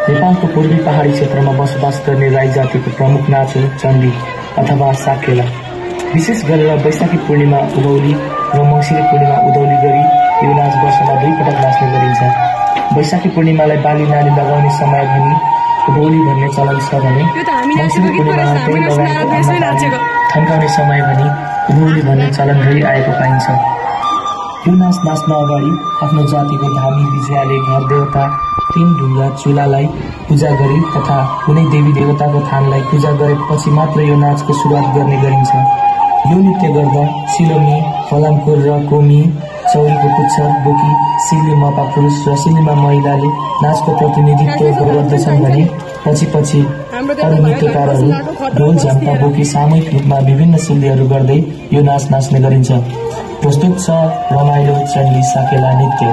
नेपालको पूर्वी पहाडी क्षेत्रमा बसोबास गर्ने राई जातिको प्रमुख नाच हो चण्डी अथवा साकेला। विशेष गरेर वैशाखी पूर्णिमा उभौली र मङ्सिरे पूर्णिमा उधौली गरी यो नाच वर्षमा 2 पटक नाच्ने गरिन्छ। वैशाखी पूर्णिमालाई बाली नाली लगाउने समय भनी उभौली भन्ने चलन छ भने मङ्सिरे पूर्णिमामा त्यही लगाएको थन्काउने समय भनी उभौली भन्ने चलन रहिआएको पाइन्छ। यो नाच नाच्न अगाडि आफ्नो जातिको धामी विजयाले घर देवता 3 ढुङ्गा चुलालाई पूजा गरी तथा कुनै देवी देवताको थानलाई पूजा गरेपछि मात्र यो नाचको सुरुवात गर्ने गरिन्छ। यो नृत्य गर्दा सिलोमी, फलामकोर र कोमी चौरीको पुच्छर बोकी सिली मपा पुरुष र सिलीमा महिलाले नाचको प्रतिनिधित्व गर्दछन् भने पछि अरू नृत्यकारहरू ढोल झम्पा बोकी सामूहिक रूपमा विभिन्न सिल्लीहरू गर्दै यो नाच नाच्ने गरिन्छ। प्रस्तुत छ रमाइलो चण्डी साकेला नृत्य।